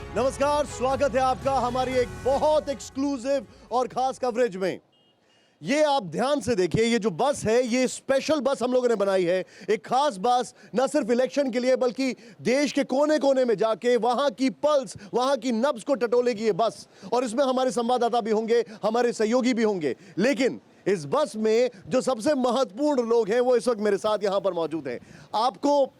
नमस्कार, स्वागत है आपका हमारी एक बहुत एक्सक्लूसिव और खास कवरेज में। ये आप ध्यान से देखिए, ये जो बस है ये स्पेशल बस हम लोगों ने बनाई है। एक खास बस न सिर्फ इलेक्शन के लिए बल्कि देश के कोने कोने में जाके वहां की पल्स, वहां की नब्ज को टटोलेगी ये बस। और इसमें हमारे संवाददाता भी होंगे, हमारे सहयोगी भी होंगे। लेकिन इस बस में जो सबसे महत्वपूर्ण लोग हैं वो इस वक्त मेरे साथ यहां पर मौजूद हैं। आपको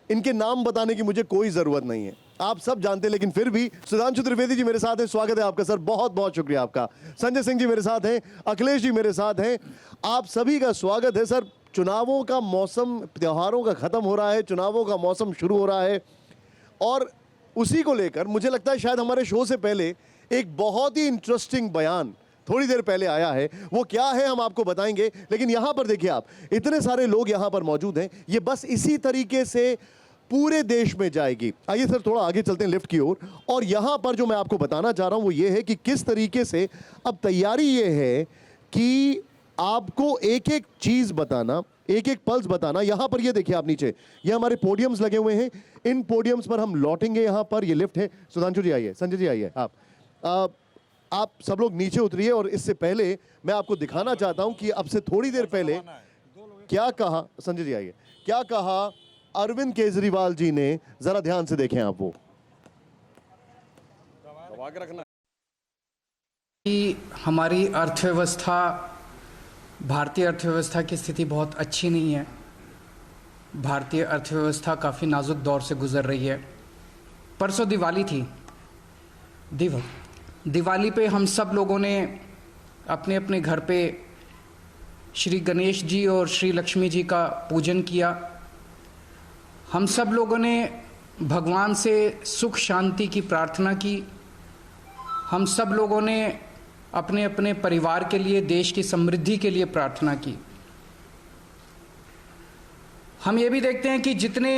इनके नाम बताने की मुझे कोई जरूरत नहीं है, आप सब जानते हैं, लेकिन फिर भी सुधांशु त्रिवेदी जी मेरे साथ हैं। स्वागत है आपका सर, बहुत बहुत शुक्रिया आपका। संजय सिंह जी मेरे साथ हैं, अखिलेश जी मेरे साथ हैं, आप सभी का स्वागत है सर। चुनावों का मौसम, त्योहारों का खत्म हो रहा है, चुनावों का मौसम शुरू हो रहा है और उसी को लेकर मुझे लगता है शायद हमारे शो से पहले एक बहुत ही इंटरेस्टिंग बयान थोड़ी देर पहले आया है। वो क्या है हम आपको बताएंगे, लेकिन यहां पर देखिए आप, इतने सारे लोग यहां पर मौजूद हैं। ये बस इसी तरीके से पूरे देश में जाएगी। आइए सर थोड़ा आगे चलते हैं लिफ्ट की ओर। और यहां पर जो मैं आपको बताना चाह रहा हूं वो ये है कि किस तरीके से अब तैयारी ये है कि आपको एक एक चीज बताना, एक एक पल्स बताना। यहां पर ये देखिए आप नीचे, ये हमारे पोडियम्स लगे हुए हैं, इन पोडियम्स पर हम लौटेंगे। यहां पर ये लिफ्ट है। सुधांशु जी आइए, संजय जी आइए, आप सब लोग नीचे उतरिए। और इससे पहले मैं आपको दिखाना चाहता हूं कि अब से थोड़ी देर पहले क्या कहा, संजय जी आइए, क्या कहा अरविंद केजरीवाल जी ने, जरा ध्यान से देखें आप। वो रखना कि हमारी अर्थव्यवस्था, भारतीय अर्थव्यवस्था की स्थिति बहुत अच्छी नहीं है। भारतीय अर्थव्यवस्था काफ़ी नाजुक दौर से गुजर रही है। परसों दिवाली थी। दिवाली पे हम सब लोगों ने अपने अपने घर पे श्री गणेश जी और श्री लक्ष्मी जी का पूजन किया। हम सब लोगों ने भगवान से सुख शांति की प्रार्थना की। हम सब लोगों ने अपने अपने परिवार के लिए, देश की समृद्धि के लिए प्रार्थना की। हम ये भी देखते हैं कि जितने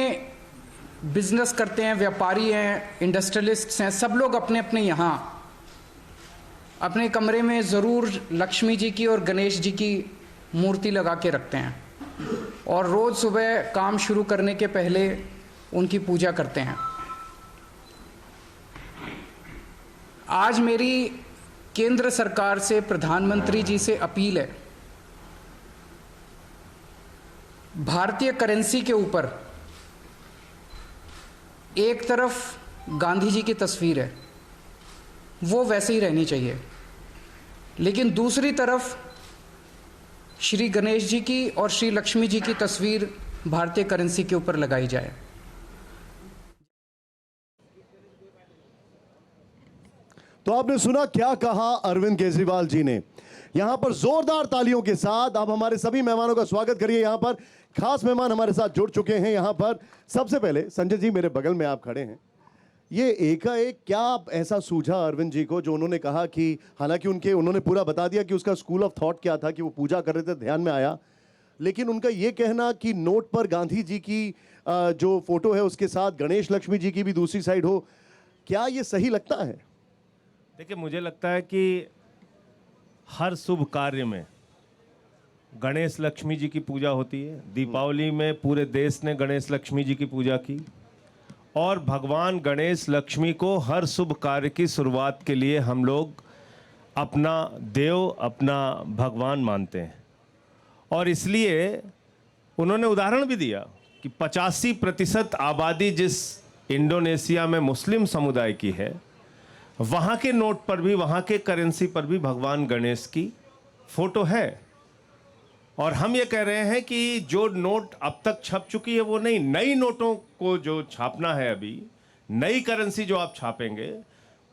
बिजनेस करते हैं, व्यापारी हैं, इंडस्ट्रियलिस्ट्स हैं, सब लोग अपने अपने यहाँ अपने कमरे में ज़रूर लक्ष्मी जी की और गणेश जी की मूर्ति लगा के रखते हैं और रोज़ सुबह काम शुरू करने के पहले उनकी पूजा करते हैं। आज मेरी केंद्र सरकार से, प्रधानमंत्री जी से अपील है, भारतीय करेंसी के ऊपर एक तरफ गांधी जी की तस्वीर है, वो वैसे ही रहनी चाहिए, लेकिन दूसरी तरफ श्री गणेश जी की और श्री लक्ष्मी जी की तस्वीर भारतीय करेंसी के ऊपर लगाई जाए। तो आपने सुना क्या कहा अरविंद केजरीवाल जी ने। यहां पर जोरदार तालियों के साथ आप हमारे सभी मेहमानों का स्वागत करिए। यहां पर खास मेहमान हमारे साथ जुड़ चुके हैं। यहां पर सबसे पहले संजय जी मेरे बगल में आप खड़े हैं। ये एकाएक क्या ऐसा सूझा अरविंद जी को जो उन्होंने कहा कि, हालांकि उन्होंने पूरा बता दिया कि उसका स्कूल ऑफ थॉट क्या था, कि वो पूजा कर रहे थे, ध्यान में आया, लेकिन उनका ये कहना कि नोट पर गांधी जी की जो फोटो है उसके साथ गणेश लक्ष्मी जी की भी दूसरी साइड हो, क्या ये सही लगता है? देखिए, मुझे लगता है कि हर शुभ कार्य में गणेश लक्ष्मी जी की पूजा होती है। दीपावली में पूरे देश ने गणेश लक्ष्मी जी की पूजा की और भगवान गणेश लक्ष्मी को हर शुभ कार्य की शुरुआत के लिए हम लोग अपना देव, अपना भगवान मानते हैं। और इसलिए उन्होंने उदाहरण भी दिया कि 85% आबादी जिस इंडोनेशिया में मुस्लिम समुदाय की है, वहाँ के नोट पर भी, वहाँ के करेंसी पर भी भगवान गणेश की फोटो है। और हम ये कह रहे हैं कि जो नोट अब तक छप चुकी है वो नहीं, नई नोटों को जो छापना है, अभी नई करेंसी जो आप छापेंगे,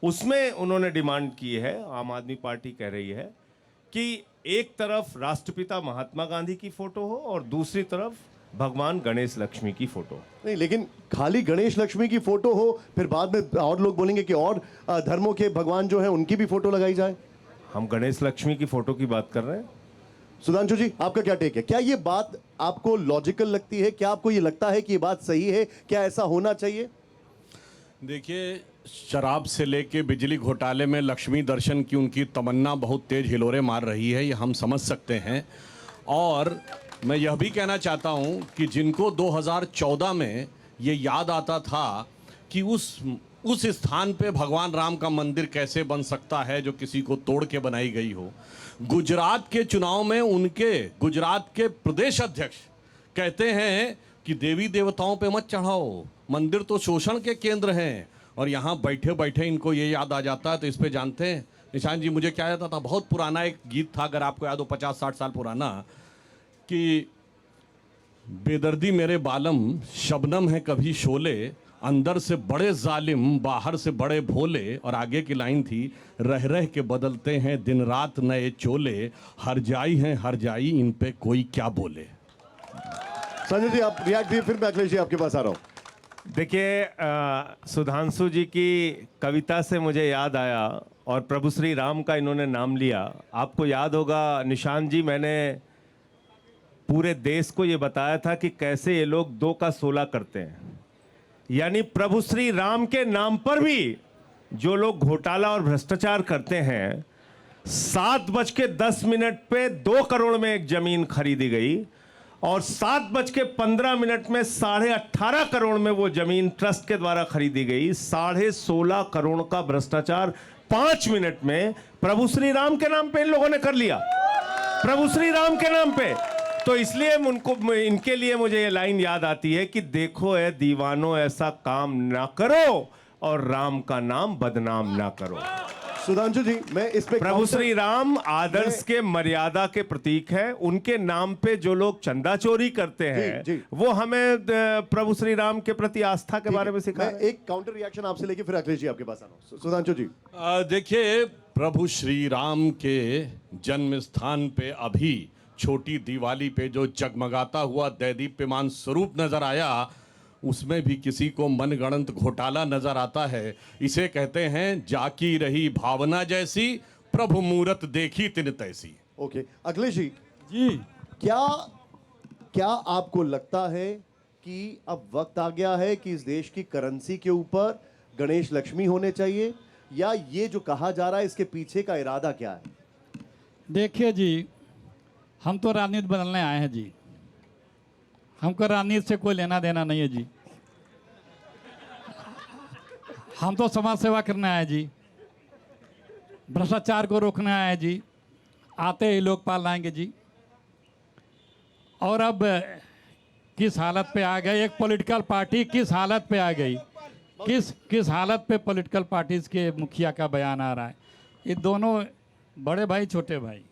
उसमें उन्होंने डिमांड की है, आम आदमी पार्टी कह रही है कि एक तरफ राष्ट्रपिता महात्मा गांधी की फोटो हो और दूसरी तरफ भगवान गणेश लक्ष्मी की फोटो। नहीं, लेकिन खाली गणेश लक्ष्मी की फोटो हो, फिर बाद में और लोग बोलेंगे कि और धर्मों के भगवान जो है उनकी भी फोटो लगाई जाए। हम गणेश लक्ष्मी की फोटो की बात कर रहे हैं। सुधांशु जी आपका क्या टेक है? क्या ये बात आपको लॉजिकल लगती है? क्या आपको ये लगता है कि ये बात सही है? क्या ऐसा होना चाहिए? देखिए, शराब से लेके बिजली घोटाले में लक्ष्मी दर्शन की उनकी तमन्ना बहुत तेज हिलोरे मार रही है, ये हम समझ सकते हैं। और मैं यह भी कहना चाहता हूं कि जिनको 2014 में ये याद आता था कि उस उस स्थान पे भगवान राम का मंदिर कैसे बन सकता है जो किसी को तोड़ के बनाई गई हो। गुजरात के चुनाव में उनके गुजरात के प्रदेश अध्यक्ष कहते हैं कि देवी देवताओं पे मत चढ़ाओ, मंदिर तो शोषण के केंद्र हैं, और यहाँ बैठे बैठे इनको ये याद आ जाता है। तो इस पे जानते हैं निशान जी, मुझे क्या याद आता था, बहुत पुराना एक गीत था, अगर आपको याद हो 50-60 साल पुराना, कि बेदर्दी मेरे बालम शबनम है कभी शोले, अंदर से बड़े जालिम बाहर से बड़े भोले, और आगे की लाइन थी, रह रह के बदलते हैं दिन रात नए चोले, हर जाई हैं हर जाई इन पे कोई क्या बोले। संजय जी आप रिएक्ट कीजिए, फिर मैं अखिलेश जी आपके पास आ रहा हूं। देखिए, सुधांशु जी की कविता से मुझे याद आया, और प्रभु श्री राम का इन्होंने नाम लिया। आपको याद होगा निशान जी, मैंने पूरे देश को ये बताया था कि कैसे ये लोग 2 का 16 करते हैं। यानी प्रभु श्री राम के नाम पर भी जो लोग घोटाला और भ्रष्टाचार करते हैं, 7:10 पे 2 करोड़ में एक जमीन खरीदी गई, और 7:15 में 18.5 करोड़ में वो जमीन ट्रस्ट के द्वारा खरीदी गई। 16.5 करोड़ का भ्रष्टाचार 5 मिनट में प्रभु श्री राम के नाम पे इन लोगों ने कर लिया, प्रभु श्री राम के नाम पे। तो इसलिए इनके लिए मुझे ये लाइन याद आती है कि देखो ए दीवानों, ऐसा काम ना करो और राम का नाम बदनाम ना करो। सुधांशु जी मैं इस पे प्रभु श्री राम आदर्श के मर्यादा के प्रतीक है। उनके नाम पे जो लोग चंदा चोरी करते हैं, जी। वो हमें प्रभु श्री राम के प्रति आस्था के बारे में सिखा। मैं एक काउंटर रिएक्शन आपसे लेके फिर अखिलेश जी आपके पास आ रहा हूं। सुधांशु जी देखिए, प्रभु श्री राम के जन्म स्थान पे अभी छोटी दिवाली पे जो जगमगाता हुआ दैदीप्यमान स्वरूप नजर आया, उसमें भी किसी को मनगढ़ंत घोटाला नजर आता है। इसे कहते हैं जाकी रही भावना जैसी, प्रभु मूरत देखी तिन तैसी। ओके अखिलेश जी जी क्या आपको लगता है कि अब वक्त आ गया है कि इस देश की करेंसी के ऊपर गणेश लक्ष्मी होने चाहिए, या ये जो कहा जा रहा है इसके पीछे का इरादा क्या है? देखिए जी, हम तो राजनीति बदलने आए हैं जी, हमको राजनीति से कोई लेना देना नहीं है जी। हम तो समाज सेवा करने आए जी, भ्रष्टाचार को रोकने आए जी, आते ही लोकपाल लाएंगे जी। और अब किस हालत पे आ गए, एक पॉलिटिकल पार्टी किस हालत पे आ गई, किस हालत पे पॉलिटिकल पार्टीज के मुखिया का बयान आ रहा है। ये दोनों बड़े भाई छोटे भाई,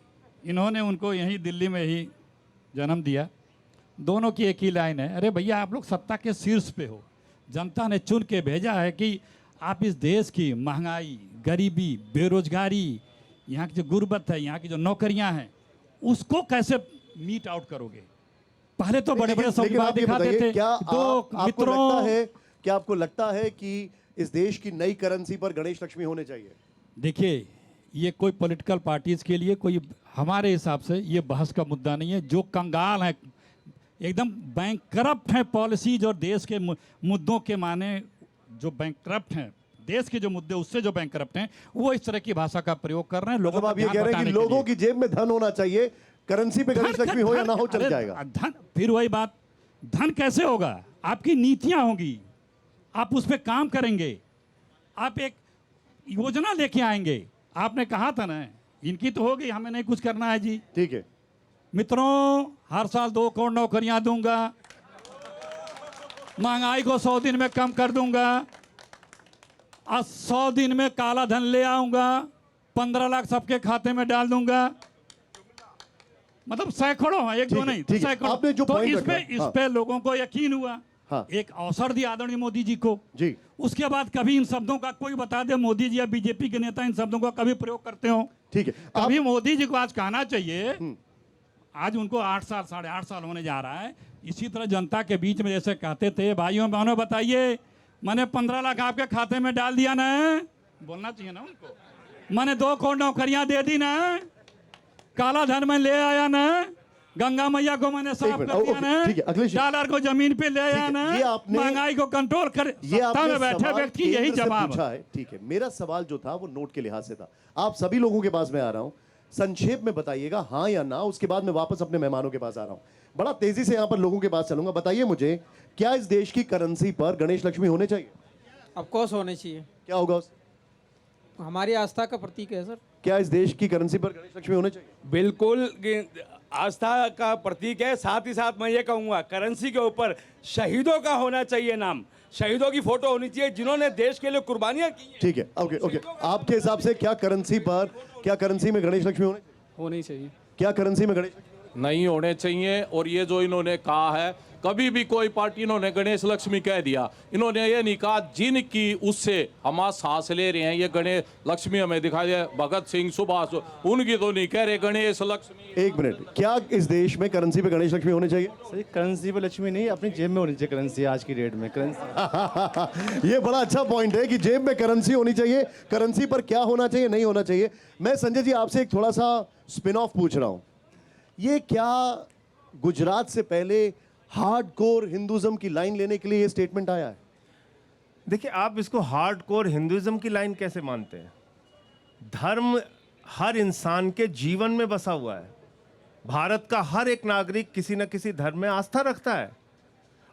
इन्होंने उनको यहीं दिल्ली में ही जन्म दिया। दोनों की एक ही लाइन है, अरे भैया आप लोग सत्ता के शीर्ष पे हो, जनता ने चुन के भेजा है कि आप इस देश की महंगाई, गरीबी, बेरोजगारी, यहाँ की जो गुर्बत है, यहाँ की जो नौकरियां हैं, उसको कैसे मीट आउट करोगे। पहले तो बड़े बड़े लेकिन आप ये दिखाते बताइए, थे। क्या मित्रों, आपको लगता है कि इस देश की नई करेंसी पर गणेश लक्ष्मी होने चाहिए? देखिए, ये कोई पॉलिटिकल पार्टीज के लिए कोई, हमारे हिसाब से ये बहस का मुद्दा नहीं है। जो कंगाल हैं, एकदम बैंक करप्ट हैं पॉलिसीज और देश के मुद्दों के माने, जो बैंक करप्ट हैं, देश के जो मुद्दे उससे जो बैंक करप्ट हैं, वो इस तरह की भाषा का प्रयोग कर रहे हैं। लोगों मतलब आप ये कह रहे हैं कि लोगों की जेब में धन होना चाहिए, करेंसी पे गणेश लक्ष्मी हो या ना हो चल जाएगा। धन, फिर वही बात, धन कैसे होगा? आपकी नीतियां होंगी, आप उस पर काम करेंगे, आप एक योजना लेके आएंगे। आपने कहा था ना, इनकी तो हो गई, हमें नहीं कुछ करना है जी। ठीक है मित्रों, हर साल 2 करोड़ नौकरियां दूंगा, महंगाई को 100 दिन में कम कर दूंगा, आज 100 दिन में काला धन ले आऊंगा, 15 लाख सबके खाते में डाल दूंगा। मतलब सैकड़ों, एक दो नहीं, ठीक है। सैकड़ों। आपने जो तो point इस पे रखा, इस हाँ। पे लोगों को यकीन हुआ। हाँ। एक अवसर दिया आदरणीय मोदी जी को जी। उसके बाद कभी इन शब्दों का कोई बता दे, मोदी जी या बीजेपी के नेता इन शब्दों का कभी प्रयोग करते हो? ठीक है कभी मोदी जी को आज कहना चाहिए, आज उनको 8 साल 8.5 साल होने जा रहा है। इसी तरह जनता के बीच में जैसे कहते थे, भाइयों बहनों बताइए, मैंने 15 लाख आपके खाते में डाल दिया ना, बोलना चाहिए ना उनको। मैंने 2 करोड़ नौकरियां दे दी ना, काला धन में ले आया ना, गंगा मैया को मैंने साफ कर दिया ना, ठीक है, अखिलेश जी। डॉलर को जमीन पे ले आया ना, ये आपने- महंगाई को कंट्रोल कर, ये सत्ता आपने में बैठे सवाल व्यक्ति यही केंद्र से जवाब पूछा है। है। ठीक है, मेरा सवाल जो था वो नोट के लिहाज से था। आप सभी लोगों के पास में आ रहा हूं, संक्षेप में बताइएगा हाँ या ना, उसके बाद मैं वापस अपने मेहमानों के पास आ रहा हूं। बड़ा तेजी से यहां पर लोगों के पास चलूंगा। बताइए मुझे, क्या इस देश की करेंसी पर गणेश लक्ष्मी होने चाहिए? ऑफकोर्स होने चाहिए, क्या होगा उस हमारी आस्था का प्रतीक है सर। क्या इस देश की करेंसी पर गणेश लक्ष्मी होने चाहिए? बिल्कुल आस्था का प्रतीक है। साथ ही साथ मैं ये कहूँगा करेंसी के ऊपर शहीदों का होना चाहिए नाम, शहीदों की फोटो होनी चाहिए जिन्होंने देश के लिए कुर्बानियाँ की हैं। ठीक है, ओके ओके। आपके हिसाब से क्या करेंसी में गणेश लक्ष्मी होनी चाहिए। क्या करेंसी में गणेश नहीं होने चाहिए। और ये जो इन्होंने कहा है, कभी भी कोई पार्टी इन्होंने गणेश लक्ष्मी कह दिया, इन्होंने ये नहीं कहा जिनकी उससे हम आज सांस ले रहे हैं ये गणेश लक्ष्मी हमें दिखाई दे, भगत सिंह, सुभाष, उनकी तो नहीं कह रहे गणेश लक्ष्मी। एक मिनट, क्या इस देश में करेंसी पे गणेश लक्ष्मी होने चाहिए? सही करेंसी पे लक्ष्मी नहीं, अपनी जेब में होनी चाहिए करेंसी। आज की डेट में करेंसी ये बड़ा अच्छा पॉइंट है कि जेब में करेंसी होनी चाहिए। करेंसी पर क्या होना चाहिए, नहीं होना चाहिए। मैं संजय जी आपसे एक थोड़ा सा स्पिन ऑफ पूछ रहा हूं, ये क्या गुजरात से पहले हार्डकोर हिंदुइज्म की लाइन लेने के लिए ये स्टेटमेंट आया है? देखिए, आप इसको हार्डकोर हिंदुइज्म की लाइन कैसे मानते हैं? धर्म हर इंसान के जीवन में बसा हुआ है। भारत का हर एक नागरिक किसी न किसी धर्म में आस्था रखता है।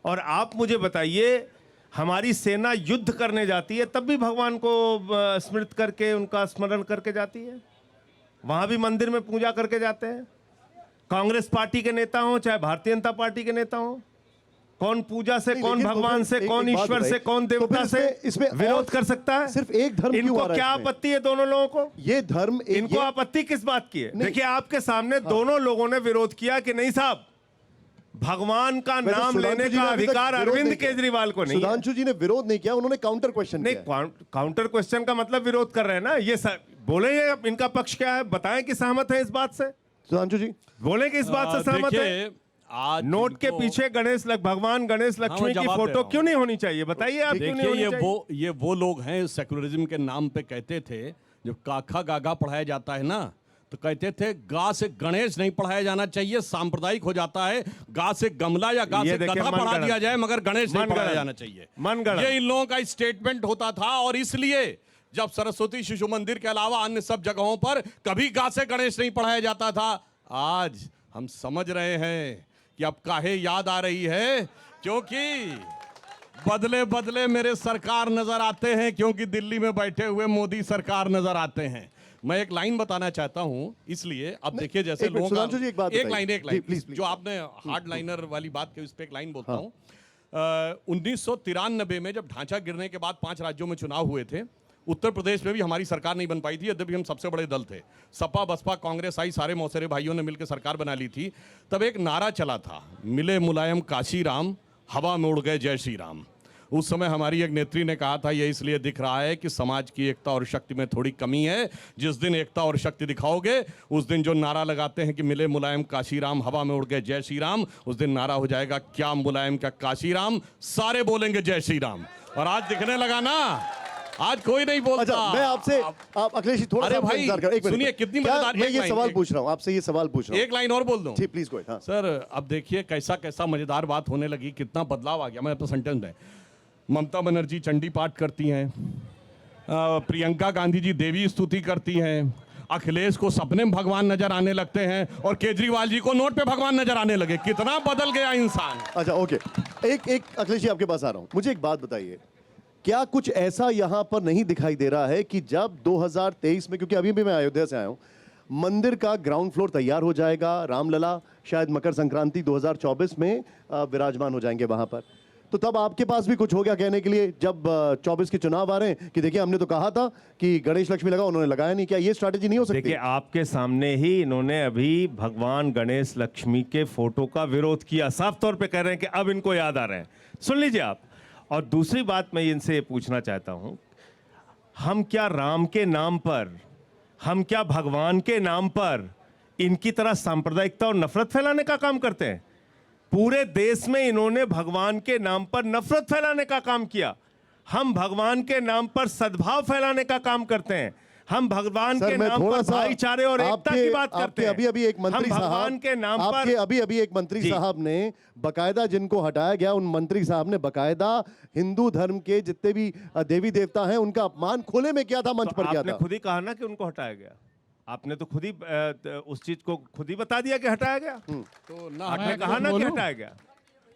और आप मुझे बताइए, हमारी सेना युद्ध करने जाती है तब भी भगवान को स्मृत करके, उनका स्मरण करके जाती है। वहां भी मंदिर में पूजा करके जाते हैं। कांग्रेस पार्टी के नेता हों चाहे भारतीय जनता पार्टी के नेता हों, कौन पूजा से, कौन लेकिन भगवान से, कौन ईश्वर से, कौन देवता से इसमें विरोध कर सकता है? सिर्फ एक धर्म क्यों इनको आ रहा है क्या इसमें? आपत्ति है दोनों लोगों को? ये धर्म इनको आपत्ति किस बात की है? देखिए, आपके सामने दोनों लोगों ने विरोध किया कि नहीं साहब, भगवान का नाम लेने का अधिकार अरविंद केजरीवाल को नहीं है। सुधांशु जी ने विरोध नहीं किया, उन्होंने काउंटर क्वेश्चन नहीं, किया। काउंटर क्वेश्चन का मतलब विरोध कर रहे हैं ना। ये बोले, ये इनका पक्ष क्या है, बताएं कि सहमत है इस बात से। सुधांशु जी बोले कि इस बात से सहमत है। देखिए, आज नोट के जिनको- पीछे भगवान गणेश लक्ष्मी की जवाब दे फोटो रहा हूं। क्यों नहीं होनी चाहिए? बताइए आप, क्यों नहीं देखिए, होनी ये चाहिए? ये वो लोग हैं सेकुलरिज्म के नाम पे कहते थे, जब काखा गागा पढ़ाया जाता है ना, तो कहते थे गा से गणेश नहीं पढ़ाया जाना चाहिए, सांप्रदायिक हो जाता है। गा से गमला या गा ये से देखिए, गधा पढ़ा मनगढ़ंत। दिया जाए, मगर गणेश नहीं मनगढ़ंत। पढ़ाया जाना चाहिए। मनगढ़ंत। ये इन लोगों का स्टेटमेंट होता था। और इसलिए जब सरस्वती शिशु मंदिर के अलावा अन्य सब जगहों पर कभी गा से गणेश नहीं पढ़ाया जाता था। आज हम समझ रहे हैं कि अब काहे याद आ रही है, क्योंकि बदले बदले मेरे सरकार नजर आते हैं, क्योंकि दिल्ली में बैठे हुए मोदी सरकार नजर आते हैं। मैं एक लाइन बताना चाहता हूं, इसलिए अब देखिए, जैसे एक मिनट, लोगों सुधांशु जी, एक बात एक बताइए। Line please, please. जो आपने हार्ड लाइनर वाली बात की, उस पर एक लाइन बोलता हूं। 1993 में जब ढांचा गिरने के बाद 5 राज्यों में चुनाव हुए थे, उत्तर प्रदेश में भी हमारी सरकार नहीं बन पाई थी, यद्यपि हम सबसे बड़े दल थे। सपा, बसपा, कांग्रेस आई, सारे मौसेरे भाइयों ने मिलकर सरकार बना ली थी। तब एक नारा चला था, मिले मुलायम काशी राम, हवा में उड़ गए जय श्री राम। उस समय हमारी एक नेत्री ने कहा था, ये इसलिए दिख रहा है कि समाज की एकता और शक्ति में थोड़ी कमी है। जिस दिन एकता और शक्ति दिखाओगे, उस दिन जो नारा लगाते हैं कि मिले मुलायम काशी राम, हवा में उड़ गए जय श्री राम, उस दिन नारा हो जाएगा क्या मुलायम क्या काशी राम, सारे बोलेंगे जय श्री राम। और आज दिखने लगा ना, आज कोई नहीं बोलता। अच्छा, मैं आपसे, आप अखिलेश जी थोड़ा अरे सा भाई, इंतजार करें, एक मिनट। सुनिए, कितनी क्या मजेदार- मैं एक ये लाइन, सवाल एक- पूछ रहा हूं आपसे, ये सवाल पूछ रहा हूं। एक लाइन और बोल दूं जी प्लीज गो अहेड। सर। अब देखिए कैसा कैसा मजेदार बात होने लगी, कितना बदलाव आ गया। मैं अपना सेंटेंस है, ममता बनर्जी चंडी पाठ करती हैं, प्रियंका गांधी जी देवी स्तुति करती हैं, अखिलेश को सपने में भगवान नजर आने लगते हैं, और केजरीवाल जी को नोट पे भगवान नजर आने लगे। कितना बदल गया इंसान। अच्छा ओके, एक अखिलेश जी आपके पास आ रहा हूं। मुझे एक बात बताइए, क्या कुछ ऐसा यहां पर नहीं दिखाई दे रहा है कि जब 2023 में, क्योंकि अभी भी मैं अयोध्या से आया हूं, मंदिर का ग्राउंड फ्लोर तैयार हो जाएगा, रामलला शायद मकर संक्रांति 2024 में विराजमान हो जाएंगे वहां पर, तो तब आपके पास भी कुछ हो गया कहने के लिए, जब 24 के चुनाव आ रहे हैं, कि देखिए हमने तो कहा था कि गणेश लक्ष्मी लगा, उन्होंने लगाया नहीं। क्या ये स्ट्रैटेजी नहीं हो सकती? देखिए, आपके सामने ही इन्होंने अभी भगवान गणेश लक्ष्मी के फोटो का विरोध किया, साफ तौर पे कह रहे हैं कि अब इनको याद आ रहे हैं। सुन लीजिए आप। और दूसरी बात मैं इनसे ये पूछना चाहता हूं, हम क्या राम के नाम पर, हम क्या भगवान के नाम पर इनकी तरह सांप्रदायिकता और नफरत फैलाने का काम करते हैं? पूरे देश में इन्होंने भगवान के नाम पर नफरत फैलाने का काम किया। हम भगवान के नाम पर सद्भाव फैलाने का काम करते हैं। हम भगवान सर, के मैं नाम थोड़ा पर सा भाईचारे और एकता की बात करते आपके हैं। अभी एक मंत्री हम साहब, भगवान के नाम आपके पर अभी एक मंत्री जी। साहब ने बकायदा, जिनको हटाया गया, उन मंत्री साहब ने बकायदा हिंदू धर्म के जितने भी देवी देवता हैं उनका अपमान खोले में किया था, मंच पर किया आपने था। खुद ही कहा ना कि उनको हटाया गया। आपने तो खुद ही उस चीज को खुद ही बता दिया कि हटाया गया। तो ना आपने मैं कहा ना कि बोलूं? हटाया गया।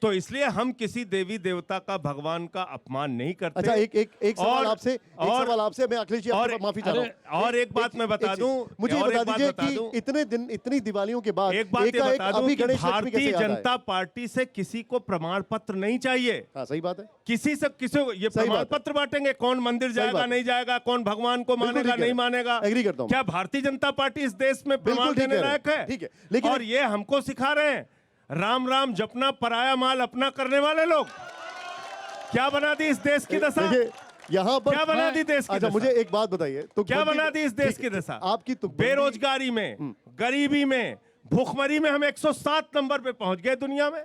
तो इसलिए हम किसी देवी देवता का, भगवान का अपमान नहीं करते। अच्छा, एक सवाल आपसे, और मैं अखिलेश जी आपसे माफी चाह रहा हूं। और एक बात मैं बता दूं, मुझे और बता एक बात दीजिए बता कि दूं, इतने दिन, इतनी दिवालियों के बाद एक बात ये बता दूं अभी कि गणेश लक्ष्मी भारतीय कैसे याद आए? जनता पार्टी से किसी को प्रमाण पत्र नहीं चाहिए। हाँ, सही बात है। किसी से किसी को ये सही प्रमाण बात है। पत्र बांटेंगे, कौन मंदिर जाएगा बात है। नहीं जाएगा, कौन भगवान को बिल्कुल मानेगा ठीक है। नहीं मानेगा। एग्री करता हूं। क्या भारतीय जनता पार्टी इस देश में बिल्कुल प्रमाण ठीक देने कह रहे हैं। लायक है? ठीक है, लेकिन और ये हमको सिखा रहे हैं राम राम जपना, पराया माल अपना करने वाले लोग। क्या बना दी इस देश की दशा? देखिए, यहाँ पर क्या बना दी देश की अच्छा, दशा? मुझे एक बात बताइए, तो क्या बना दी इस देश की दशा? आपकी तो बेरोजगारी में, गरीबी में, भूखमरी में हम 107 नंबर पे पहुंच गए दुनिया में।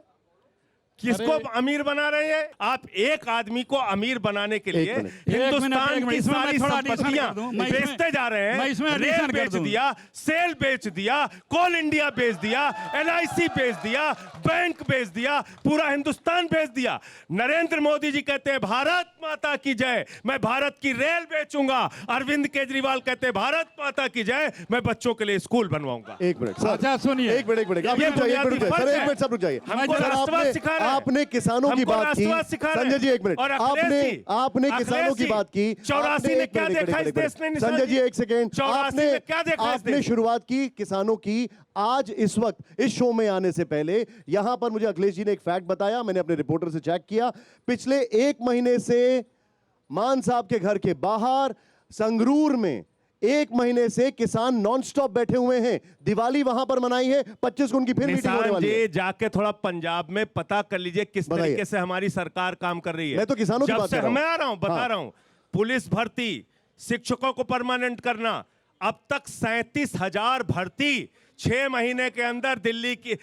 किसको अमीर बना रहे हैं आप? एक आदमी को अमीर बनाने के लिए हिंदुस्तान की सारी संपत्तियां बेचते जा रहे हैं। रेल बेच दिया, सेल बेच दिया, कोल इंडिया बेच दिया, LIC बेच दिया, बैंक बेच दिया, पूरा हिंदुस्तान बेच दिया। नरेंद्र मोदी जी कहते हैं भारत माता की जय, मैं भारत की रेल बेचूंगा। अरविंद केजरीवाल कहते हैं भारत माता की जय, मैं बच्चों के लिए स्कूल बनवाऊंगा। एक मिनट सर, अच्छा सुनिए, एक मिनट आप ये रुक जाइए, बुनियादी फर्क सर एक है। मिनट सब रुक जाइए। हमको सर, राष्ट्रवाद सिखा रहे हैं। आपने किसानों की हमको बात की, राष्ट्रवाद सिखा रहे हैं। संजय जी एक मिनट, और अखिलेश आपने जी, किसानों की अखिलेश बात की, 84 में क्या देखा इस देश ने? निशा संजय जी एक सेकेंड, 84 में क्या देखा इस आपने देश? शुरुआत की किसानों की। आज इस वक्त इस शो में आने से पहले यहां पर मुझे अखिलेश जी ने एक फैक्ट बताया, मैंने अपने रिपोर्टर से चेक किया। पिछले 1 महीने से मान साहब के घर के बाहर संगरूर में 1 महीने से किसान नॉनस्टॉप बैठे हुए हैं। दिवाली वहां पर मनाई है, 25 को उनकी फिर मीटिंग होने निशान वाली है। जी जाके थोड़ा पंजाब में पता कर लीजिए किस बताइए। तरीके से हमारी सरकार काम कर रही है। मैं तो किसानों की जब बात से कर रहा हूं। मैं आ रहा हूं, बता हाँ। रहा हूं, पुलिस भर्ती, शिक्षकों को परमानेंट करना, अब तक 37,000 भर्ती 6 महीने के अंदर दिल्ली की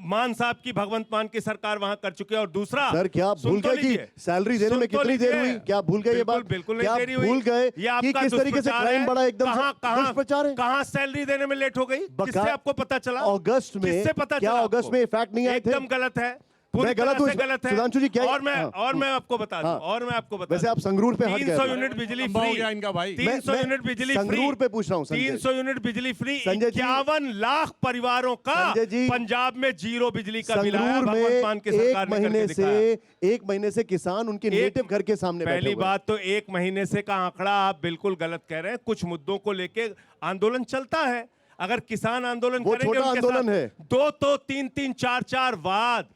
मान साहब की, भगवंत मान की सरकार वहां कर चुकी है। और दूसरा, सर क्या आप भूल सुन तो गए कि लीजिए, सैलरी देने सुन में तो कितनी देर लीजिए। हुई? क्या आप भूल गए ये बात? बिल्कुल नहीं क्या आप देरी हुई। भूल गए ये कि आपका किस तरीके से दुष्प्रचार क्राइम है। बढ़ा एकदम से? दुष्प्रचार है। कहां सैलरी देने में लेट हो गई? किससे आपको पता चला? अगस्त में किससे पता क्या चला अगस्त आपको? में फैक्ट नहीं आए थे? एकदम गलत है, पूरी मैं गलत तरह से हूं? गलत है। सुधांशु जी क्या? और मैं आपको बता दूं, हाँ। और मैं आपको बता वैसे दूं, आप संगरूर पे हट गए 300 थे। यूनिट बिजली लंबा हो फ्री, गया इनका भाई। 300 मैं यूनिट बिजली फ्री, संगरूर पे पूछ रहा हूं संजय। 300 यूनिट बिजली फ्री, संजय जी, 51 लाख परिवारों का संजय जी, पंजाब में जीरो बिजली का बिल आया। संगरूर भगवंत मान में की सरकार ने करके दिखाया। 1 महीने से किसान उनके नेटिव घर के सामने बैठे पहली हुए हैं। बात तो 1 महीने से का आंकड़ा आप बिल्कुल गलत कह रहे हैं। कुछ मुद्दों को लेके आंदोलन चलता है। अगर किसान आंदोलन वो करेंगे, छोटा उनके आंदोलन साथ है। 2 तो 3-3 4-4 वाद।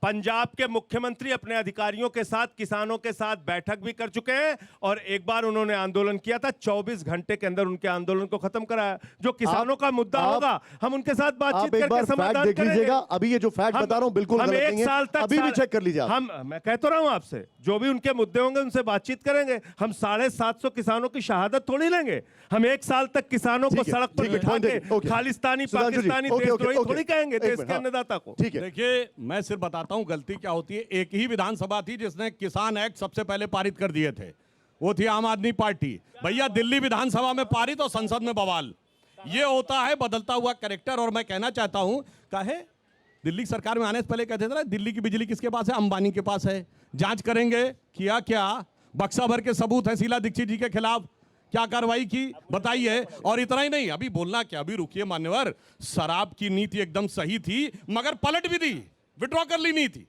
पंजाब के मुख्यमंत्री अपने अधिकारियों के साथ, किसानों के साथ बैठक भी कर चुके हैं। और एक बार उन्होंने आंदोलन किया था, 24 घंटे के अंदर उनके आंदोलन को खत्म कराया। जो किसानों का मुद्दा होगा, हम उनके साथ बातचीत आप एक करके बार फैक्ट समाधान देख लीजिएगा। करेंगे। अभी ये जो फैक्ट बता रहा हूं बिल्कुल हम गलत एक नहीं है। साल तक अभी भी चेक कर लीजिए आप। मैं कह तो रहा हूं आपसे, जो भी उनके मुद्दे होंगे उनसे बातचीत करेंगे। हम 750 किसानों की शहादत थोड़ी लेंगे। हम 1 साल तक किसानों को ठीक है, सड़क पर ठीक है, बिठा point के taken, okay. खालिस्तानी, सुधांशु जी, पाकिस्तानी, okay, देशद्रोही okay, थोड़ी okay. कहेंगे एक देश मिनट, के हाँ। अन्नदाता को। ठीक है। देखिए, मैं सिर्फ बताता हूं गलती क्या होती है। एक ही विधानसभा थी जिसने किसान एक्ट सबसे पहले पारित कर दिए थे, वो थी आम आदमी पार्टी। भैया दिल्ली विधानसभा में पारित और संसद में बवाल। ये होता है बदलता हुआ कैरेक्टर। और मैं कहना चाहता हूं, काहे दिल्ली सरकार में आने से पहले कहते थे ना दिल्ली की बिजली किसके पास है? अंबानी के पास है। जांच करेंगे। किया क्या? बक्सा भर के सबूत है शीला दीक्षित जी के खिलाफ। क्या कार्रवाई की बताइए? और इतना ही नहीं, अभी बोलना क्या, अभी रुकिए मान्यवर, शराब की नीति एकदम सही थी मगर पलट भी दी, विड्रॉ कर ली नीति।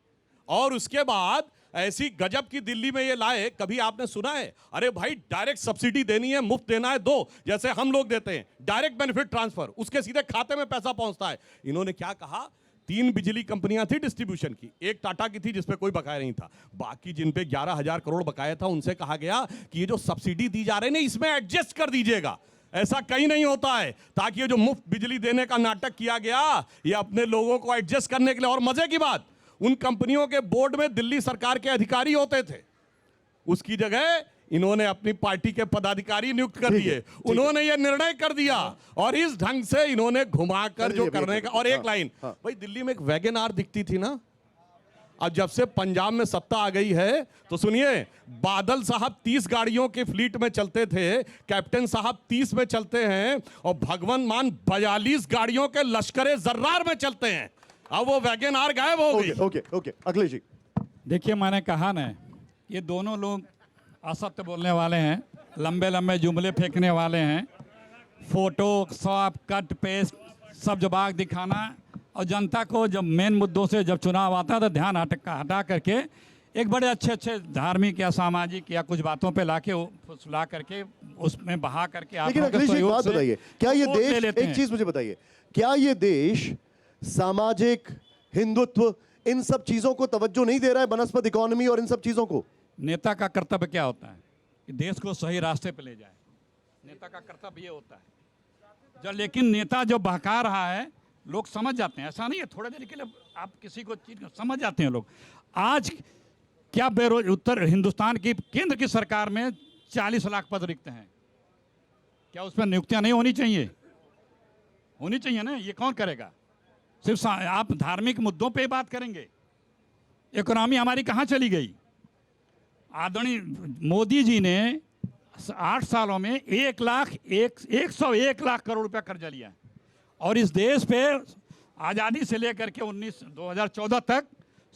और उसके बाद ऐसी गजब की दिल्ली में ये लाए, कभी आपने सुना है? अरे भाई डायरेक्ट सब्सिडी देनी है, मुफ्त देना है, दो, जैसे हम लोग देते हैं डायरेक्ट बेनिफिट ट्रांसफर, उसके सीधे खाते में पैसा पहुंचता है। इन्होंने क्या कहा? 3 बिजली कंपनियां थी डिस्ट्रीब्यूशन की, एक टाटा की थी जिसपे कोई बकाया नहीं था, बाकी जिन पे 11,000 करोड़ बकाया था उनसे कहा गया कि ये जो सब्सिडी दी जा रही है इसमें एडजस्ट कर दीजिएगा। ऐसा कहीं नहीं होता है, ताकि ये जो मुफ्त बिजली देने का नाटक किया गया, ये अपने लोगों को एडजस्ट करने के लिए। और मजे की बात, उन कंपनियों के बोर्ड में दिल्ली सरकार के अधिकारी होते थे, उसकी जगह इन्होंने अपनी पार्टी के पदाधिकारी नियुक्त कर दिए। उन्होंने ये निर्णय कर दिया और इस ढंग से इन्होंने घुमाकर जो करने का। और एक लाइन, भाई दिल्ली में एक वैगन आर दिखती थी ना, अब जब से पंजाब में सत्ता आ गई है तो सुनिए, बादल साहब 30 गाड़ियों के फ्लीट में चलते थे, कैप्टन साहब 30 में चलते हैं, और भगवंत मान 42 गाड़ियों के लश्करे जर्रार में चलते हैं। अब वो वैगन आर गायब हो गई। ओके अखिलेश जी, देखिए मैंने कहा ना, ये दोनों लोग असत्य बोलने वाले हैं, लंबे लंबे जुमले फेंकने वाले हैं, फोटो शॉप कट पेस्ट सब जवाब दिखाना और जनता को जब मेन मुद्दों से जब चुनाव आता है तो ध्यान हटा करके एक बड़े अच्छे अच्छे धार्मिक या सामाजिक या कुछ बातों पे ला करके उसमें बहा करके आप लेकिन लोगों के अखिलेश जी, एक सहयोग बात से बताइए, क्या ये वोट ले देश, लेते एक हैं। चीज मुझे बताइए, क्या ये देश सामाजिक, हिंदुत्व, इन सब चीजों को तवज्जो नहीं दे रहा है, बनस्पत इकोनॉमी और इन सब चीजों को? नेता का कर्तव्य क्या होता है कि देश को सही रास्ते पे ले जाए। नेता का कर्तव्य ये होता है। जब लेकिन नेता जो बहका रहा है लोग समझ जाते हैं, ऐसा नहीं है थोड़ी देर के लिए आप किसी को चीज समझ जाते हैं लोग। आज क्या उत्तर हिंदुस्तान की केंद्र की सरकार में 40 लाख पद रिक्त हैं, क्या उसमें नियुक्तियां नहीं होनी चाहिए? होनी चाहिए ना। ये कौन करेगा? सिर्फ आप धार्मिक मुद्दों पे बात करेंगे। इकोनॉमी हमारी कहाँ चली गई? आदरणीय मोदी जी ने 8 सालों में 101 लाख करोड़ रुपया कर्जा लिया है और इस देश पे आज़ादी से लेकर के 2014 तक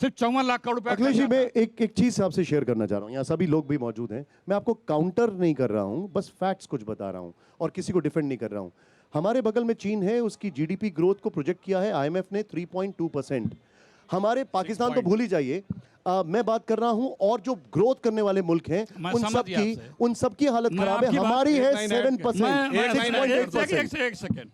सिर्फ 54 लाख करोड़ रुपया अखिलेश जी, कर्जा मैं था। एक चीज आपसे शेयर करना चाह रहा हूं, यहाँ सभी लोग भी मौजूद हैं, मैं आपको काउंटर नहीं कर रहा हूं, बस फैक्ट्स कुछ बता रहा हूं और किसी को डिफेंड नहीं कर रहा हूं। हमारे बगल में चीन है, उसकी जीडीपी ग्रोथ को प्रोजेक्ट किया है आईएमएफ ने 3.2%। हमारे पाकिस्तान तो भूल ही जाइए, मैं बात कर रहा हूं और जो ग्रोथ करने वाले मुल्क हैं मैं उन समझ सब गया की आपसे। उन सब की हालत मैं खराब है। आपकी बात- हमारी है मैं- 7%, एक 6.8%। सेकंड।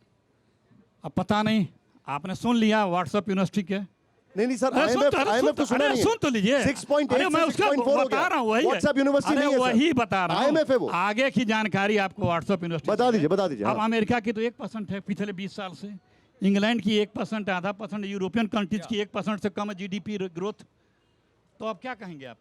अब पता नहीं आपने सुन लिया व्हाट्सएप यूनिवर्सिटी के? नहीं सर, अरे आईएमएफ तो सुना नहीं है। सुन तो लीजिए। 6.8 अरे मैं से उसका 6.4 हो बता गया। रहा हूँ, वही है। व्हाट्सएप यूनिवर्सिटी अरे नहीं है सर। वही बता रहा हूँ। IMF है वो। आगे की जानकारी आपको व्हाट्सएप यूनिवर्सिटी बता से दीजिए, है। बता दीजिए, अब हाँ। अमेरिका की तो 1% है पिछले 20 साल से, इंग्लैंड की 1%, आधा परसेंट, यूरोपियन कंट्रीज की 1% से कम है जीडीपी ग्रोथ। तो अब क्या कहेंगे आप?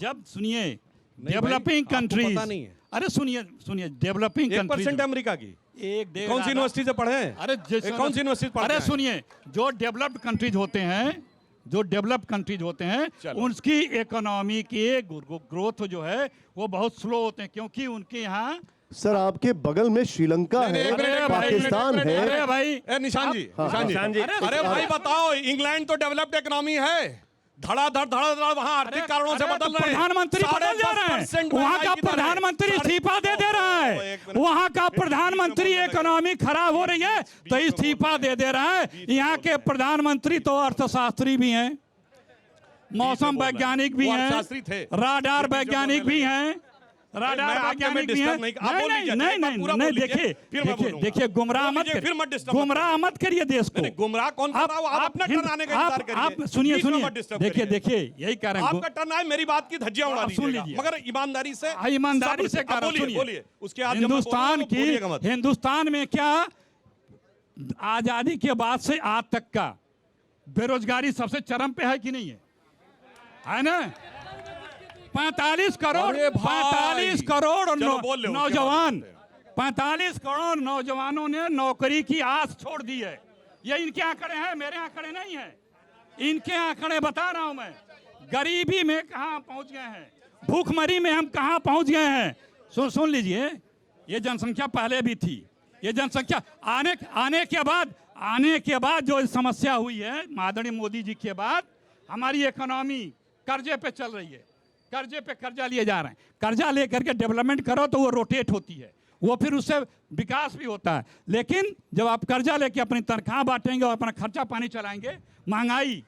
जब सुनिए, डेवलपिंग आपको कंट्रीज, पता नहीं है। अरे सुनिए डेवलपिंग 1% कंट्रीज, अमेरिका की एक डेढ़ कौन सी आधा- यूनिवर्सिटी से पढ़े हैं? अरे कौन सी यूनिवर्सिटी पढ़ते अरे हैं? सुनिए, जो डेवलप्ड कंट्रीज होते हैं, जो डेवलप्ड कंट्रीज होते हैं, चलो। उनकी इकोनॉमी के ग्रोथ जो है वो बहुत स्लो होते हैं, क्योंकि उनके यहाँ सर आपके बगल में श्रीलंका नहीं, है, एक मिनट, पाकिस्तान है। अरे भाई, ए निशान जी, निशान जी, अरे अरे भाई बताओ, इंग्लैंड तो डेवलप्ड इकोनॉमी है, धड़ाधड़ वहाँ आर्थिक कारणों से अरे बदल तो रहे हैं। प्रधानमंत्री बदल जा रहे हैं, 10% वहाँ का महंगाई की दर है। प्रधानमंत्री इस्तीफा दे रहा है, एक मिनट। वहाँ का प्रधानमंत्री इकोनॉमी खराब हो रही है तो इस्तीफा दे रहा है। यहाँ के प्रधानमंत्री तो अर्थशास्त्री भी हैं, मौसम वैज्ञानिक भी वो हैं, अर्थशास्त्री थे। राडार बीच में वैज्ञानिक भी हैं, राडार मैं आपके में वैज्ञानिक भी हैं। disturb नहीं- आप बोल लीजिए, एक बार पूरा बोल लीजिए, फिर मैं बोलूंगा। देखिए गुमराह बोल मत लीजिए, फिर मत करिए, disturb मत गुमराह मत करिए देश को। नहीं, गुमराह कौन कर रहा है? आप अपना टर्न आने का इंतजार करिए। आप सुनिए बीच में सुनिए, मत disturb देखिए करिए। देखिए यही कह रहे हैं। आपका टर्न आए, मेरी बात की धज्जियां उड़ा आप सुन दीजिएगा, लीजिए। मगर ईमानदारी से, ईमानदारी सब्र से कह आप रहा हूं, बोलिए, सुनिए। बोलिए। उसके बाद जब मैं हिंदुस्तान बोलूंगा, की, बोलिएगा मत। हिंदुस्तान में क्या आजादी के बाद से आज तक का बेरोजगारी सबसे चरम पे है कि नहीं है ना? 45 करोड़, अरे भाई। 45 करोड़ चलो बोल ले, उसके नौजवान, बाद 45 करोड़ नौजवानों ने नौकरी की आस छोड़ दी है। ये इनके आंकड़े हैं, मेरे आंकड़े नहीं है, इनके आंकड़े बता रहा हूं मैं। गरीबी में कहां पहुंच गए हैं, भूखमरी में हम कहां पहुंच गए हैं। सुन लीजिए, ये जनसंख्या पहले भी थी, ये जनसंख्या आने के बाद जो समस्या हुई है आदरणीय मोदी जी के बाद, हमारी इकोनॉमी कर्जे पे चल रही है, कर्जे पे कर्जा लिए जा रहे हैं। कर्जा लेकर के डेवलपमेंट करो तो वो रोटेट होती है, वो फिर उससे विकास भी होता है। लेकिन जब आप कर्जा लेके अपनी तनख्वाह बांटेंगे और अपना खर्चा पानी चलाएंगे, महंगाई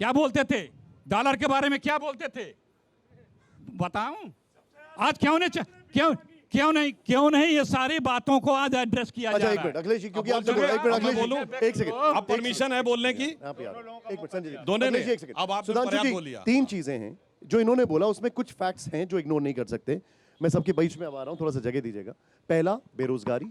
क्या बोलते थे, डॉलर के बारे में क्या बोलते थे बताऊं? आज क्यों नहीं ये सारी बातों को आज एड्रेस किया जा अच्छा रहा एक है। मिनट अखिलेश जी, क्योंकि अब आपसे बोल बोला, एक मिनट सकते हैं, अखिलेश अब मैं जी, एक सेकंड, अब परमिशन है बोलने की? आप यार, एक मिनट संजय जी, दोनों अखिलेश ने। जी, एक सेकंड। अब आपने सुधांशु पर्याप्त जी, बोल लिया। 3 चीजें हैं जो इन्होंने बोला, उसमें कुछ फैक्ट्स हैं जो इग्नोर नहीं कर सकते। मैं सबके बीच में अब आ रहा हूं, थोड़ा सा जगह दीजिएगा। पहला बेरोजगारी,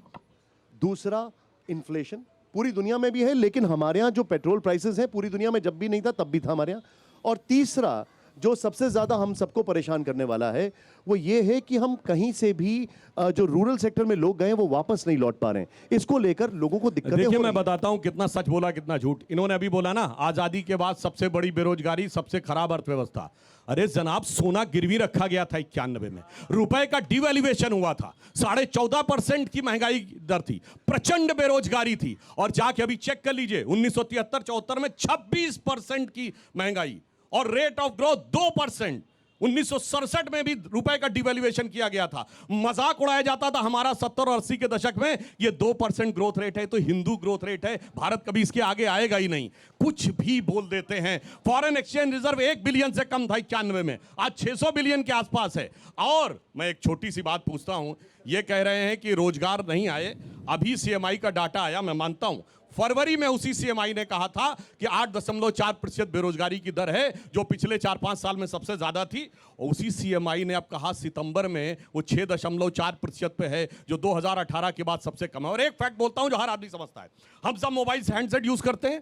दूसरा इन्फ्लेशन, पूरी दुनिया में भी है, लेकिन हमारे यहाँ जो पेट्रोल प्राइसेस हैं पूरी दुनिया में जब भी नहीं था तब भी था हमारे यहाँ। और तीसरा जो सबसे ज्यादा हम सबको परेशान करने वाला है वो ये है कि हम कहीं से भी जो रूरल सेक्टर में लोग गए वो वापस नहीं लौट पा रहे हैं। इसको लेकर लोगों को दिक्कतें हो देखिए, रही मैं हैं। बताता हूं कितना सच बोला कितना झूठ। इन्होंने अभी बोला ना, आजादी के बाद सबसे बड़ी बेरोजगारी, सबसे खराब अर्थव्यवस्था। अरे जनाब, सोना गिरवी रखा गया था 91 में, रुपए का डिवैल्यूएशन हुआ था, 14.5% की महंगाई दर थी, प्रचंड बेरोजगारी थी। और जाके अभी चेक कर लीजिए, 1973-74 में 26% की महंगाई और रेट ऑफ ग्रोथ 2%। 1967 में भी रुपए का डिवैल्यूएशन किया गया था। मजाक उड़ाया जाता था हमारा 70 और 80 के दशक में ये 2% ग्रोथ रेट है तो हिंदू ग्रोथ रेट है, भारत कभी इसके आगे आएगा ही नहीं। कुछ भी बोल देते हैं। फॉरेन एक्सचेंज रिजर्व 1 बिलियन से कम था 91 में, आज 600 बिलियन के आसपास है। और मैं एक छोटी सी बात पूछता हूं, ये कह रहे हैं कि रोजगार नहीं आए, अभी सीएमआई का डाटा आया, मैं मानता हूं फरवरी में उसी सीएमआई ने कहा था कि 8.4% बेरोजगारी की दर है जो पिछले 4-5 साल में सबसे ज्यादा थी। और उसी सीएमआई ने अब कहा सितंबर में वो 6.4% पे है जो 2018 के बाद सबसे कम है। और एक फैक्ट बोलता हूं जो हर आदमी समझता है, हम सब मोबाइल हैंडसेट यूज करते हैं।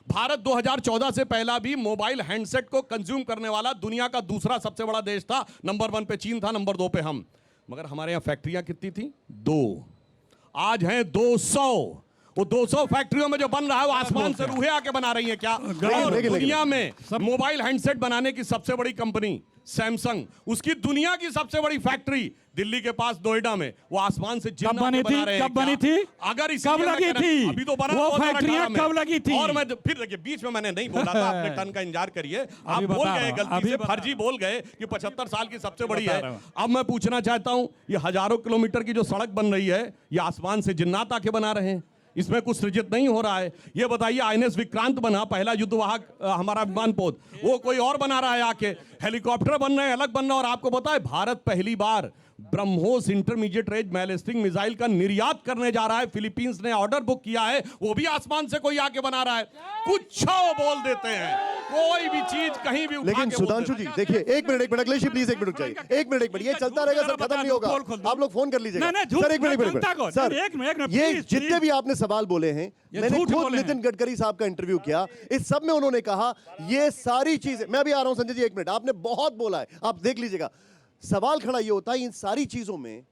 भारत 2014 से पहला भी मोबाइल हैंडसेट को कंज्यूम करने वाला दुनिया का दूसरा सबसे बड़ा देश था। नंबर 1 पे चीन था, नंबर 2 पे हम। मगर हमारे यहां फैक्ट्रियां कितनी थी? 2। आज हैं 200। वो 200 फैक्ट्रियों में जो बन रहा है वो आसमान से रूहे आके बना रही है क्या? और दुनिया में मोबाइल हैंडसेट बनाने की सबसे बड़ी कंपनी सैमसंग, उसकी दुनिया की सबसे बड़ी फैक्ट्री दिल्ली के पास नोएडा में, वो आसमान से कब बनी थी? कब बनी थी? अगर कब लगी थी? अभी तो बना, वो फैक्ट्रियां कब लगी थी? और मैं फिर देखिए बीच में मैंने नहीं बोला था, अपने टर्न का इंतजार करिए। आप बोल गए गलती से, फर्जी बोल गए कि 75 साल की सबसे बड़ी है। अब मैं पूछना चाहता हूं, ये हजारों किलोमीटर की जो सड़क बन रही है ये आसमान से जिन्नात आके बना रहे हैं, इसमें कुछ सृजित नहीं हो रहा है। ये बताइए, आईएनएस विक्रांत बना, पहला युद्धवाहक हमारा विमान पोत, वो कोई और बना रहा है आके। हेलीकॉप्टर बन रहे हैं, अलग बन रहा है। और आपको पता है भारत पहली बार BrahMos intermediate range ballistic missile का निर्यात करने जा रहा है। फिलीपींस ने ऑर्डर बुक किया है, वो भी आसमान से कोई आके बना रहा है। कुछ बोल देते हैं, कोई भी चीज कहीं भी उठा लेकिन के बोल सुधांशु जी देते हैं। देखिए, एक मिनट अखिलेश जी प्लीज, एक मिनट चाहिए, एक मिनट ये चलता रहेगा सर, खत्म नहीं होगा। आप लोग फोन कर लीजिएगा सर। एक मिनट सर, ये जितने भी आपने सवाल बोले हैं, मैंने खुद नितिन गडकरी साहब का इंटरव्यू किया, इस सब में उन्होंने कहा ये सारी चीजें, मैं अभी आ रहा हूं संजय जी, एक मिनट, आपने बहुत बोला है, आप देख लीजिएगा। सवाल खड़ा ये होता है इन सारी चीजों में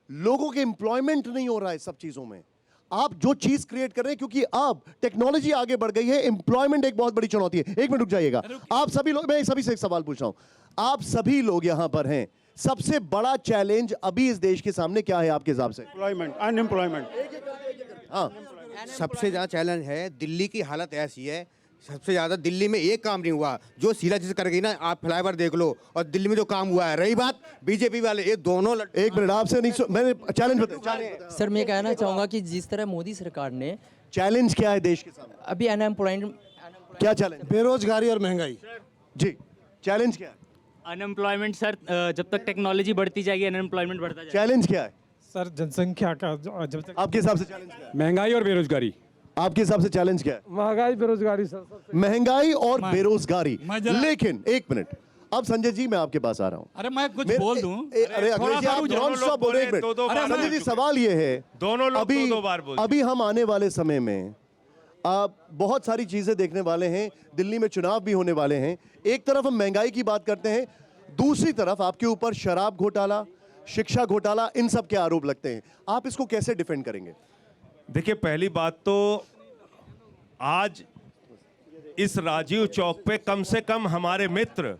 लोगों के एम्प्लॉयमेंट नहीं हो रहा है। सब चीजों में आप जो चीज क्रिएट कर रहे हैं, क्योंकि अब टेक्नोलॉजी आगे बढ़ गई है, एम्प्लॉयमेंट एक बहुत बड़ी चुनौती है। एक मिनट रुक जाइएगा, आप सभी लोग, मैं सभी से एक सवाल पूछ रहा हूं, आप सभी लोग यहां पर हैं, सबसे बड़ा चैलेंज अभी इस देश के सामने क्या है आपके हिसाब से? अनएम्प्लॉयमेंट। हाँ, सबसे ज़्यादा चैलेंज है, दिल्ली की हालत ऐसी है, सबसे ज़्यादा दिल्ली में एक काम नहीं हुआ जो शीला जी से कर गई ना। आप फ्लाईओवर देख लो और दिल्ली में जो काम हुआ है। रही बात बीजेपी वाले, ये दोनों एक मिनट आपसे नहीं मैंने चैलेंज बताया सर, मैं कहना चाहूँगा कि जिस तरह मोदी सरकार ने चैलेंज क्या है देश के सामने? अभी अनएम्प्लॉयमेंट, क्या चैलेंज? बेरोजगारी और महंगाई। जी, चैलेंज क्या है? अनएम्प्लॉयमेंट सर, जब तक टेक्नोलॉजी बढ़ती जाएगी अनएम्प्लॉयमेंट बढ़ता जाएगा। चैलेंज क्या है सर जनसंख्या का जब तक आपके हिसाब से? चैलेंज क्या है महंगाई और बेरोजगारी। आपके हिसाब से? चैलेंज क्या है? महंगाई बेरोजगारी सर, महंगाई और बेरोजगारी। मैं जरा- लेकिन एक मिनट, अब संजय जी मैं आपके पास आ रहा हूँ। अरे मैं कुछ बोल दूं? अरे अखिलेश जी, आप नॉन-स्टॉप बोल रहे हैं। एक मिनट। संजय जी, सवाल ये है, दोनों लोग अभी दो बार बोलते हैं। अभी हम आने वाले समय में आप बहुत सारी चीजें देखने वाले हैं, दिल्ली में चुनाव भी होने वाले हैं। एक तरफ हम महंगाई की बात करते हैं, दूसरी तरफ आपके ऊपर शराब घोटाला, शिक्षा घोटाला, इन सब के आरोप लगते हैं। आप इसको कैसे डिफेंड करेंगे? देखिए, पहली बात तो आज इस राजीव चौक पे कम से कम हमारे मित्र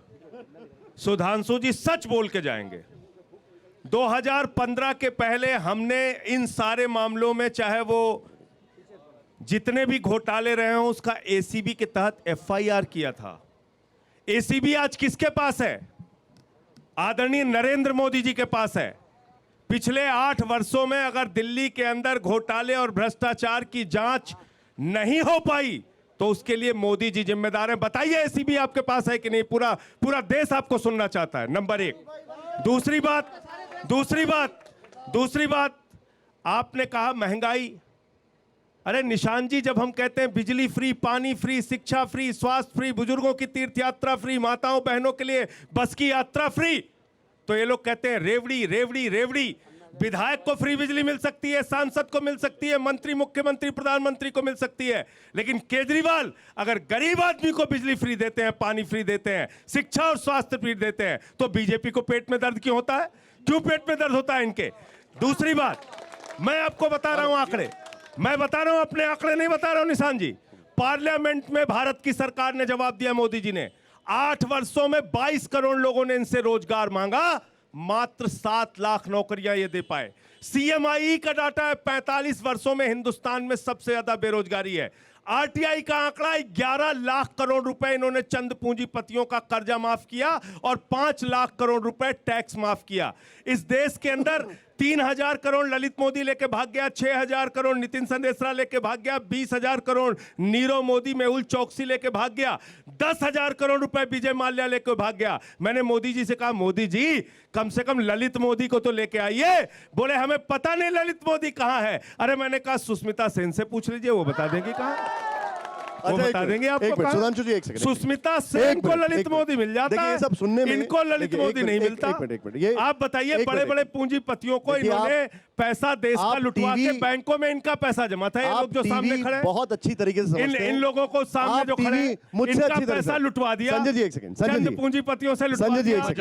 सुधांशु जी सच बोल के जाएंगे। 2015 के पहले हमने इन सारे मामलों में, चाहे वो जितने भी घोटाले रहे हों, उसका एसीबी के तहत एफआईआर किया था। एसीबी आज किसके पास है? आदरणीय नरेंद्र मोदी जी के पास है। पिछले 8 वर्षों में अगर दिल्ली के अंदर घोटाले और भ्रष्टाचार की जांच नहीं हो पाई तो उसके लिए मोदी जी जिम्मेदार हैं। बताइए, एसीबी आपके पास है कि नहीं? पूरा देश आपको सुनना चाहता है, नंबर 1। दूसरी बात आपने कहा महंगाई। अरे निशान जी, जब हम कहते हैं बिजली फ्री, पानी फ्री, शिक्षा फ्री, स्वास्थ्य फ्री, बुजुर्गों की तीर्थ यात्रा फ्री, माताओं बहनों के लिए बस की यात्रा फ्री, तो ये लोग कहते हैं रेवड़ी रेवड़ी रेवड़ी। विधायक को फ्री बिजली मिल सकती है, सांसद को मिल सकती है, मंत्री, मुख्यमंत्री, प्रधानमंत्री को मिल सकती है, लेकिन केजरीवाल अगर गरीब आदमी को बिजली फ्री देते हैं, पानी फ्री देते हैं, शिक्षा और स्वास्थ्य फ्री देते हैं, तो बीजेपी को पेट में दर्द क्यों होता है? क्यों पेट में दर्द होता है इनके? दूसरी बात, मैं आपको बता रहा हूं आंकड़े, मैं बता रहा हूं, अपने आंकड़े नहीं बता रहा हूं निशान जी। पार्लियामेंट में भारत की सरकार ने जवाब दिया, मोदी जी ने 8 वर्षों में 22 करोड़ लोगों ने इनसे रोजगार मांगा, मात्र 7 लाख नौकरियां ये दे पाए। CMI का डाटा है 45 वर्षों में हिंदुस्तान में सबसे ज्यादा बेरोजगारी है। RTI का आंकड़ा 11 लाख करोड़ रुपए इन्होंने चंद पूंजीपतियों का कर्जा माफ किया और 5 लाख करोड़ रुपए टैक्स माफ किया। इस देश के अंदर 3000 करोड़ ललित मोदी लेके भाग गया, 6000 करोड़ नितिन संदेशरा लेके भाग गया, 20,000 करोड़ नीरव मोदी मेहुल चौकसी लेके भाग गया, 10,000 करोड़ रुपए विजय माल्या लेके भाग गया। मैंने मोदी जी से कहा, मोदी जी कम से कम ललित मोदी को तो लेके आइए। बोले हमें पता नहीं ललित मोदी कहां है। अरे मैंने कहा सुष्मिता सेन से पूछ लीजिए, वो बता देंगी कहां। वो बता देंगे आपको। सुधांशु जी एक सेकंड। सुष्मिता सेन को ललित मोदी मिल जाता है, ये सब सुनने में इनको ललित मोदी नहीं मिलता। आप बताइए, बड़े बड़े पूंजीपतियों को इन्होंने पैसा देश का लुटवा के बैंकों में इनका पैसा जमा था। ये लोग जो सामने खड़े हैं बहुत अच्छी तरीके से समझते हैं। इन लोगों को सामने जो खड़े हैं, इनका पैसा लुटवा दिया। संजय जी एक सेकंड। चंद पूंजीपतियों से लुटवा संजय जी एक दिया। सेकंड।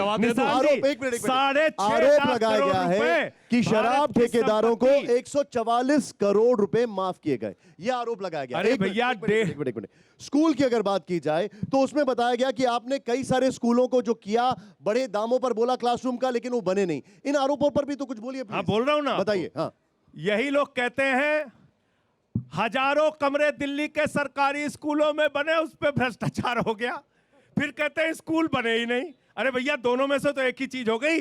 आरोप लगाया गया है कि शराब ठेकेदारों को 144 करोड़ रुपए माफ किए गए। ये आरोप लगाया गया। अरे भैया, एक मिनट। स्कूल की अगर बात की जाए तो उसमें बताया गया कि आपने कई सारे स्कूलों को जो किया, बड़े दामों पर बोला क्लासरूम का, लेकिन वो बने नहीं। इन आरोपों पर भी तो कुछ बोलिए। हाँ, बोल रहा हूं ना, बताइए। हाँ, यही लोग कहते हैं हजारों कमरे दिल्ली के सरकारी स्कूलों में बने, उस पे भ्रष्टाचार हो गया। फिर कहते हैं स्कूल बने ही नहीं। अरे भैया, दोनों में से तो एक ही चीज हो गई।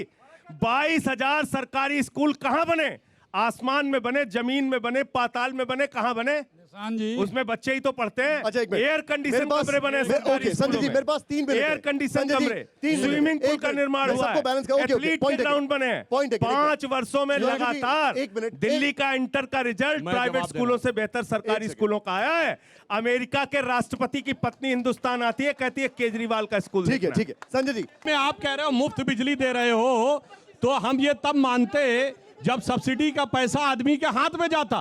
22,000 सरकारी स्कूल कहां बने? आसमान में बने, जमीन में बने, पाताल में बने, कहां बने? जी, उसमें बच्चे ही तो पढ़ते हैं। अच्छा, एक मिनट। एयर कंडीशन कमरे बने ओके संजय जी, मेरे पास 3 मिनट। एयर कंडीशन कमरे, स्विमिंग पूल का निर्माण हुआ है, एथलीट के ग्राउंड बने हैं। 5 वर्षों में लगातार दिल्ली का इंटर का रिजल्ट प्राइवेट स्कूलों से बेहतर सरकारी स्कूलों का आया है। अमेरिका के राष्ट्रपति की पत्नी हिंदुस्तान आती है, कहती है केजरीवाल का स्कूल। ठीक है, ठीक है। संजय जी, में आप कह रहे हो मुफ्त बिजली दे रहे हो, तो हम ये तब मानते जब सब्सिडी का पैसा आदमी के हाथ में जाता।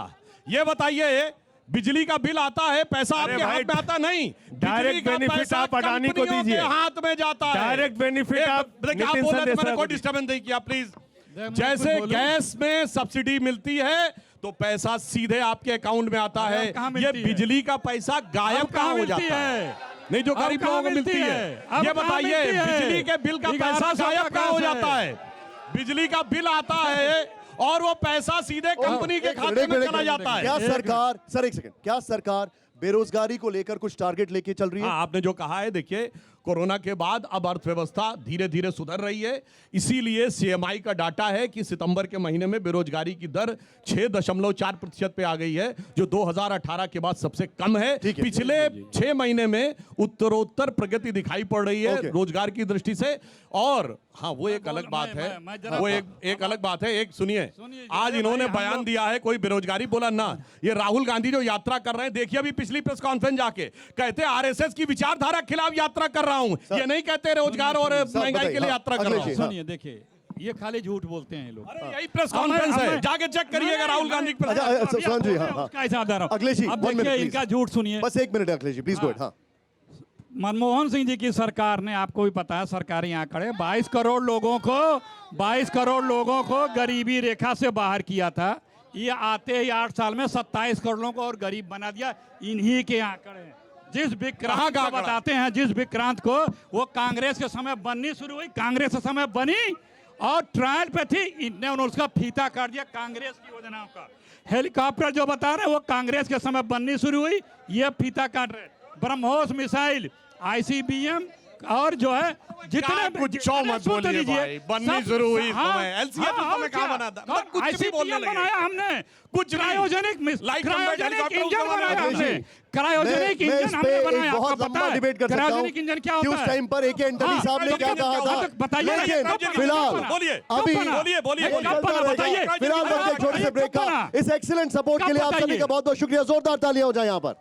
ये बताइए, बिजली का बिल आता है, पैसा आपके हाथ में आता नहीं, डायरेक्ट बेनिफिट आप अडानी को दीजिए, हाथ में जाता है। डायरेक्ट बेनिफिट आप नितिन संदेशरा कोई डिस्टर्बेंस नहीं किया प्लीज। जैसे गैस में सब्सिडी मिलती है तो पैसा सीधे आपके अकाउंट में आता है, ये बिजली का पैसा गायब कहाँ हो जाता है? नहीं, जो गरीब लोगों को मिलती है। ये बताइए, बिजली के बिल का पैसा गायब कहाँ हो जाता है? बिजली का बिल आता है और वो पैसा सीधे कंपनी के खाते में चला जाता है। क्या सरकार, सर एक सेकंड, क्या सरकार बेरोजगारी को लेकर कुछ टारगेट लेके चल रही है? हाँ, आपने जो कहा है, देखिए कोरोना के बाद अब अर्थव्यवस्था धीरे धीरे सुधर रही है। इसीलिए CMI का डाटा है कि सितंबर के महीने में बेरोजगारी की दर 6.4% पे आ गई है, जो 2018 के बाद सबसे कम है। पिछले 6 महीने में उत्तरोत्तर प्रगति दिखाई पड़ रही है रोजगार की दृष्टि से। और हाँ, वो एक अलग बात है, वो एक अलग बात है। एक सुनिए, आज इन्होंने बयान दिया है, कोई बेरोजगारी बोला ना। ये राहुल गांधी जो यात्रा कर रहे हैं, देखिए अभी पिछली प्रेस कॉन्फ्रेंस जाके कहते RSS की विचारधारा के खिलाफ यात्रा कर रहा हूं। ये नहीं कहते रोजगार और महंगाई के लिए यात्रा कर रहा हूं। सुनिए, देखिए, ये खाली झूठ बोलते हैं लोग। यही प्रेस कॉन्फ्रेंस है, जाके चेक करिएगा राहुल गांधी की। अखिलेश जी, इनका झूठ सुनिए, बस 1 minute Akhilesh ji, please go ahead. Manmohan Singh ji की सरकार ने, आपको भी पता है सरकारी आंकड़े, 22 करोड़ लोगों को गरीबी रेखा से बाहर किया था। ये आते ही 8 साल में 27 करोड़ को और गरीब बना दिया। इन्हीं के आंकड़े हैं। जिस विक्रांत को बताते हैं, जिस विक्रांत को वो कांग्रेस के समय बननी शुरू हुई, कांग्रेस के समय बनी और ट्रायल पे थी, इन्होंने उसका फीता काट दिया कांग्रेस की योजनाओं का। हेलीकॉप्टर जो बता रहे हैं वो कांग्रेस के समय बननी शुरू हुई, ये फीता काट रहे। ब्रह्मोस मिसाइल, ICBM और जो है जितने कुछ मत बोलिए भाई, बननी शुरू हुई। LCA तो हमें कहाँ बना था? कुछ भी बोलने लगे। बनाया हमने, कुछ क्रायोजेनिक इंजन बनाया हमने, क्रायोजेनिक मैं इंजन हमने बनाया। बहुत आपको पता लंबा है डिबेट कर सकता हूं क्रायोजेनिक इंजन क्या कि होता उस है? टाइम पर AK एंटनी साहब ने क्या कहा था। बताइए, लेकिन फिलहाल बोलिए, अभी बताइए, फिलहाल वक्त एक छोटे से ब्रेक का। इस एक्सीलेंट सपोर्ट के लिए आप सभी का बहुत बहुत शुक्रिया। जोरदार तालियां हो जाए यहाँ पर।